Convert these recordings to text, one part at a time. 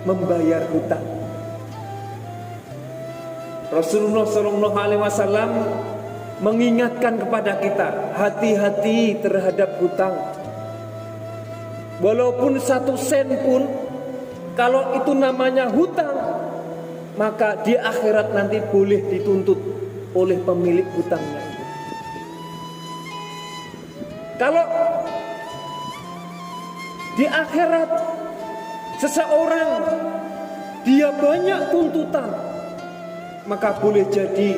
membayar hutang. Rasulullah SAW mengingatkan kepada kita, hati-hati terhadap hutang. Walaupun 1 sen pun, kalau itu namanya hutang, maka di akhirat nanti boleh dituntut oleh pemilik hutangnya. Kalau di akhirat seseorang dia banyak tuntutan, maka boleh jadi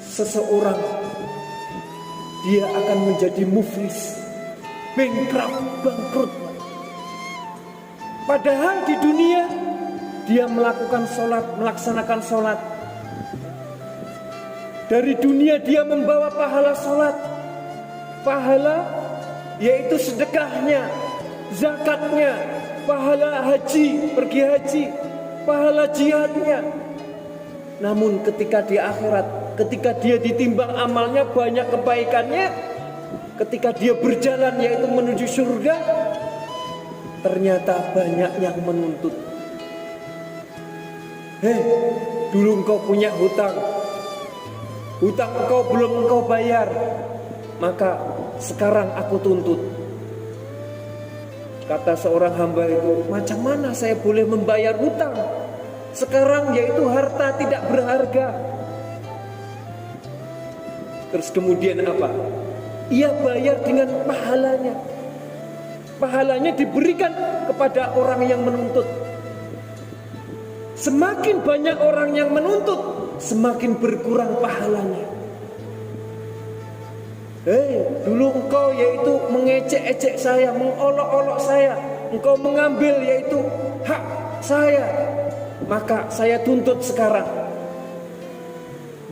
seseorang dia akan menjadi muflis, bangkrut. Padahal di dunia dia melaksanakan sholat. Dari dunia dia membawa pahala sholat, pahala yaitu sedekahnya, zakatnya, pahala haji, pergi haji, pahala jihadnya. Namun ketika di akhirat, ketika dia ditimbang amalnya banyak kebaikannya, ketika dia berjalan yaitu menuju surga, ternyata banyak yang menuntut. Dulu engkau punya hutang engkau belum engkau bayar, maka sekarang aku tuntut. Kata seorang hamba itu, macam mana saya boleh membayar hutang sekarang yaitu harta tidak berharga? Terus kemudian apa? Ia bayar dengan pahalanya. Pahalanya diberikan kepada orang yang menuntut. Semakin banyak orang yang menuntut, semakin berkurang pahalanya. Dulu engkau yaitu mengecek-ecek saya, mengolok-olok saya, engkau mengambil yaitu hak saya, maka saya tuntut sekarang.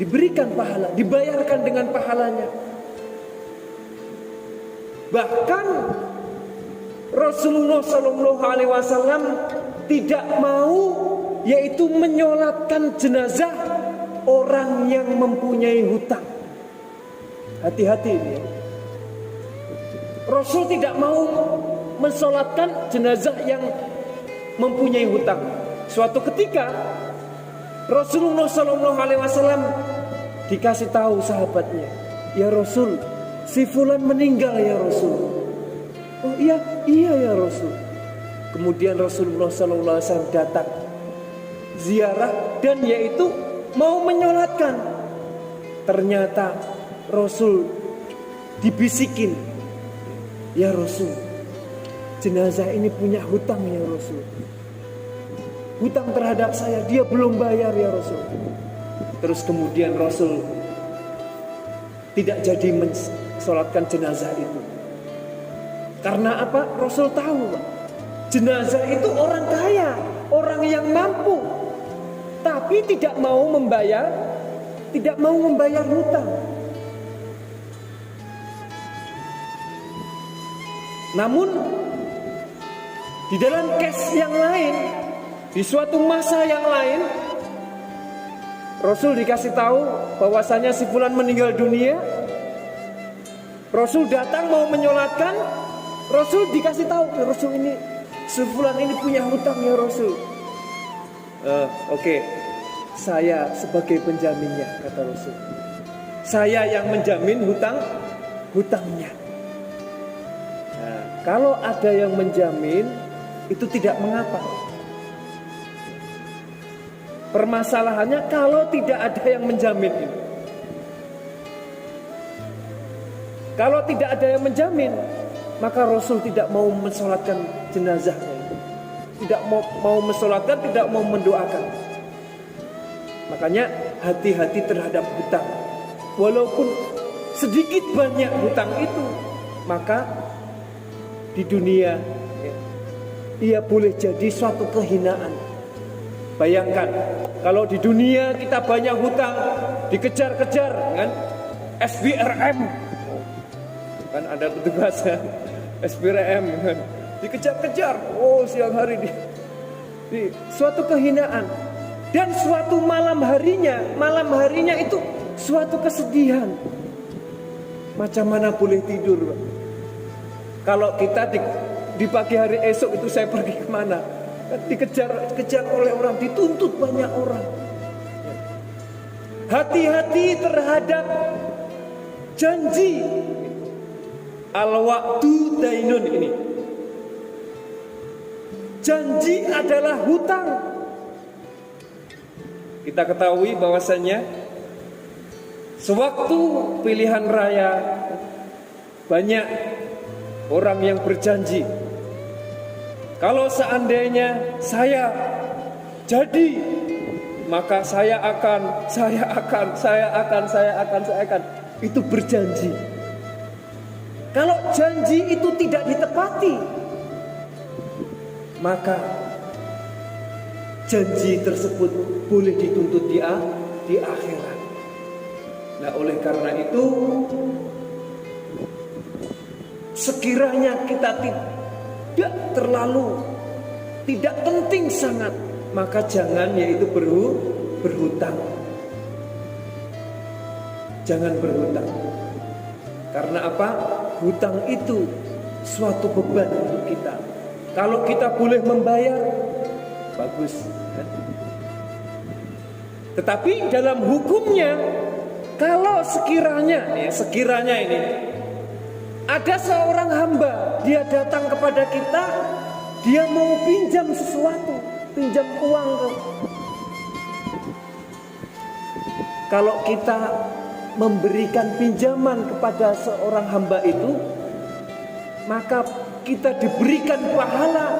Diberikan pahala, dibayarkan dengan pahalanya. Bahkan Rasulullah SAW tidak mau yaitu menyolatkan jenazah orang yang mempunyai hutang. Hati-hati ini. Rasul tidak mau mensolatkan jenazah yang mempunyai hutang. Suatu ketika Rasulullah SAW dikasih tahu sahabatnya, ya Rasul, si fulan meninggal ya Rasul. Oh iya ya Rasul. Kemudian Rasulullah SAW datang ziarah dan yaitu mau menyolatkan. Ternyata Rasul dibisikin, ya Rasul, jenazah ini punya hutang ya Rasul. Hutang terhadap saya, dia belum bayar ya Rasul. Terus kemudian Rasul tidak jadi mensolatkan jenazah itu. Karena apa? Rasul tahu, jenazah itu orang kaya, orang yang mampu, tapi tidak mau membayar hutang. Namun di dalam case yang lain, di suatu masa yang lain, Rasul dikasih tahu bahwasanya si fulan meninggal dunia. Rasul datang mau menyolatkan, Rasul dikasih tahu, ya Rasul, ini si fulan ini punya hutang ya Rasul. Oke. Saya sebagai penjaminnya, kata Rasul. Saya yang menjamin hutangnya. Nah, kalau ada yang menjamin, itu tidak mengapa. Permasalahannya kalau tidak ada yang menjamin ini. Kalau tidak ada yang menjamin, maka Rasul tidak mau mensolatkan jenazahnya. Tidak mau mensolatkan, tidak mau mendoakan. Makanya hati-hati terhadap hutang. Walaupun sedikit banyak hutang itu, maka di dunia ia boleh jadi suatu kehinaan. Bayangkan kalau di dunia kita banyak hutang, dikejar-kejar kan, SBRM kan, ada petugas SBRM kan, dikejar-kejar, siang hari di suatu kehinaan. Dan suatu malam harinya itu suatu kesedihan. Macam mana boleh tidur, Pak? Kalau kita di pagi hari esok itu saya pergi kemana? dikejar oleh orang, dituntut banyak orang. Hati-hati terhadap janji. Al-wa'du dainun ini. Janji adalah hutang. Kita ketahui bahwasannya sewaktu pilihan raya banyak orang yang berjanji, kalau seandainya saya jadi, maka saya akan. Itu berjanji. Kalau janji itu tidak ditepati, maka janji tersebut boleh dituntut di akhirat. Nah, oleh karena itu, sekiranya kita tidak penting sangat, maka jangan yaitu berhutang. Jangan berhutang. Karena apa? Hutang itu suatu beban untuk kita. Kalau kita boleh membayar, bagus. Tetapi dalam hukumnya, kalau sekiranya ini ada seorang hamba, dia datang kepada kita, dia mau pinjam sesuatu, pinjam uang. Kalau kita memberikan pinjaman kepada seorang hamba itu, maka kita diberikan pahala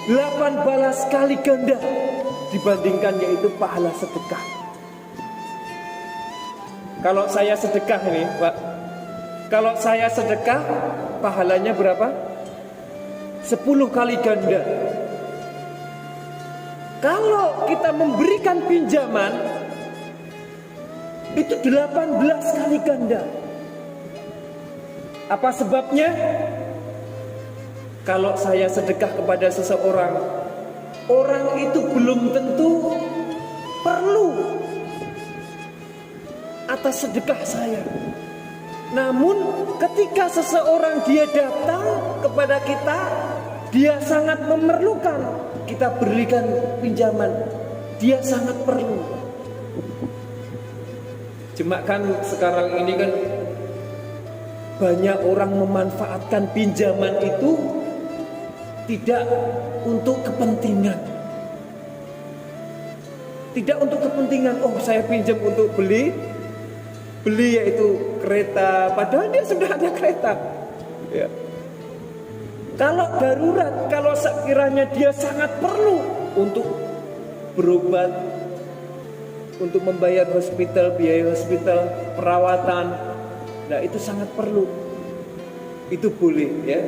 18 kali ganda dibandingkan yaitu pahala sedekah. Kalau saya sedekah ini, Pak, kalau saya sedekah pahalanya berapa? 10 kali ganda. Kalau kita memberikan pinjaman itu 18 kali ganda. Apa sebabnya? Kalau saya sedekah kepada seseorang, orang itu belum tentu perlu atas sedekah saya. Namun ketika seseorang dia datang kepada kita, dia sangat memerlukan, kita berikan pinjaman, dia sangat perlu. Cuma kan sekarang ini kan banyak orang memanfaatkan pinjaman itu tidak untuk kepentingan. Tidak untuk kepentingan, oh saya pinjam untuk beli yaitu kereta, padahal dia sudah ada kereta. Ya. Kalau darurat, kalau sekiranya dia sangat perlu untuk berobat, untuk membayar hospital, biaya hospital, perawatan, nah itu sangat perlu. Itu boleh ya.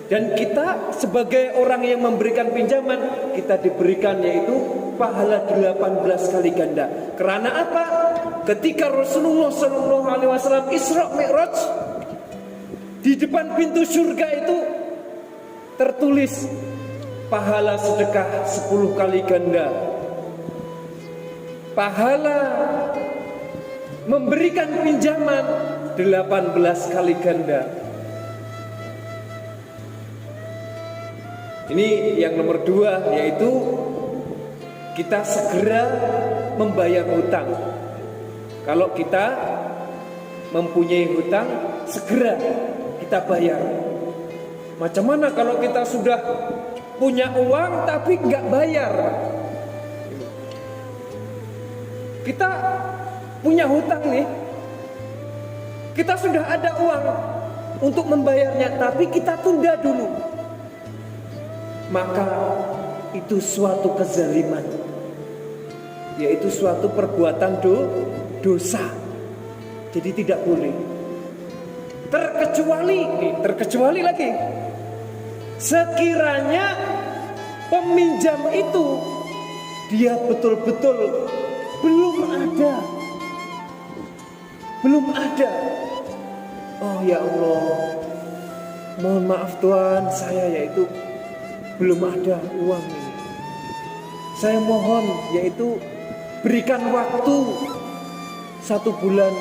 Dan kita sebagai orang yang memberikan pinjaman, kita diberikan yaitu pahala 18 kali ganda. Karena apa? Ketika Rasulullah SAW Isra Mi'raj, di depan pintu surga itu tertulis pahala sedekah 10 kali ganda, pahala memberikan pinjaman 18 kali ganda. Ini yang nomor 2, yaitu kita segera membayar hutang. Kalau kita mempunyai hutang, segera kita bayar. Macam mana kalau kita sudah punya uang tapi nggak bayar? Kita punya hutang nih, kita sudah ada uang untuk membayarnya, tapi kita tunda dulu. Maka itu suatu kezaliman, yaitu suatu perbuatan dosa. Jadi tidak boleh. Terkecuali lagi, sekiranya peminjam itu dia betul-betul belum ada. Oh ya Allah, mohon maaf Tuhan, saya yaitu belum ada uang ini. Saya mohon yaitu berikan waktu 1 bulan,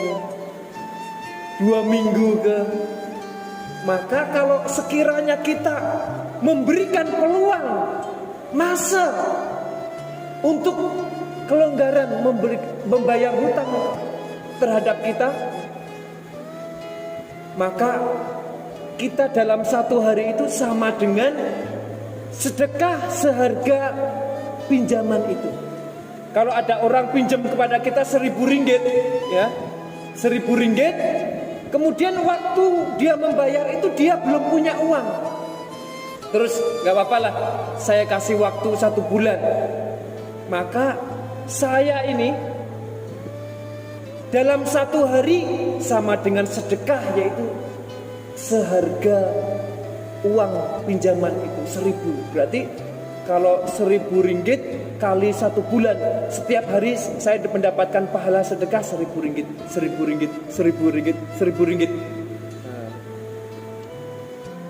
2 minggu ke. Maka kalau sekiranya kita memberikan peluang, fase untuk kelonggaran membayar hutang terhadap kita, maka kita dalam satu hari itu sama dengan sedekah seharga pinjaman itu. Kalau ada orang pinjam kepada kita 1.000 ringgit, ya, 1.000 ringgit, kemudian waktu dia membayar itu dia belum punya uang. Terus gak apa-apa lah, saya kasih waktu 1 bulan. Maka saya ini dalam satu hari sama dengan sedekah, yaitu seharga uang pinjaman itu 1.000. Berarti kalau 1.000 ringgit kali 1 bulan, setiap hari saya mendapatkan pahala sedekah 1.000 ringgit, 1.000 ringgit, 1.000 ringgit, 1.000 ringgit. Nah,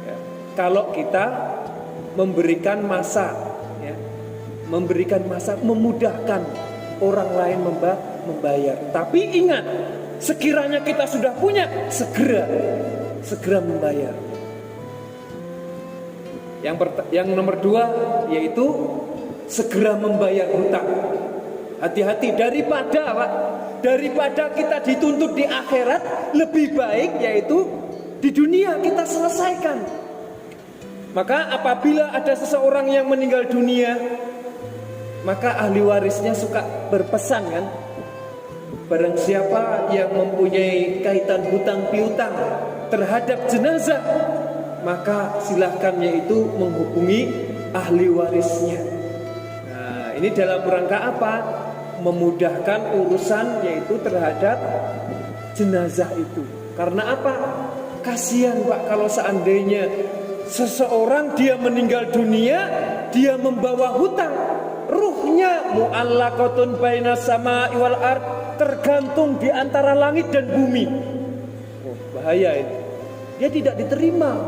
ya. Kalau kita memberikan masa, ya, memberikan masa, memudahkan orang lain membayar. Tapi ingat, sekiranya kita sudah punya, segera membayar. Yang nomor 2 yaitu segera membayar hutang. Hati-hati, daripada kita dituntut di akhirat, lebih baik yaitu di dunia kita selesaikan. Maka apabila ada seseorang yang meninggal dunia, maka ahli warisnya suka berpesan kan, barang siapa yang mempunyai kaitan hutang piutang terhadap jenazah, maka silahkan yaitu menghubungi ahli warisnya. Nah, ini dalam rangka apa? Memudahkan urusan yaitu terhadap jenazah itu. Karena apa? Kasihan Pak, kalau seandainya seseorang dia meninggal dunia, dia membawa hutang, ruhnya mu'allaqatun bainas sama'i wal ard, tergantung di antara langit dan bumi. Oh, bahaya ini. Dia tidak diterima.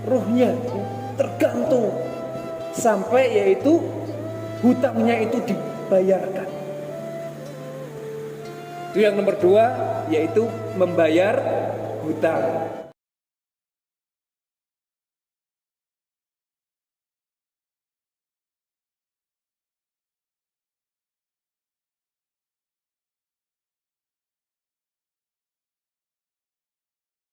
Ruhnya tergantung sampai yaitu hutangnya itu dibayarkan. Itu yang nomor 2, yaitu membayar hutang.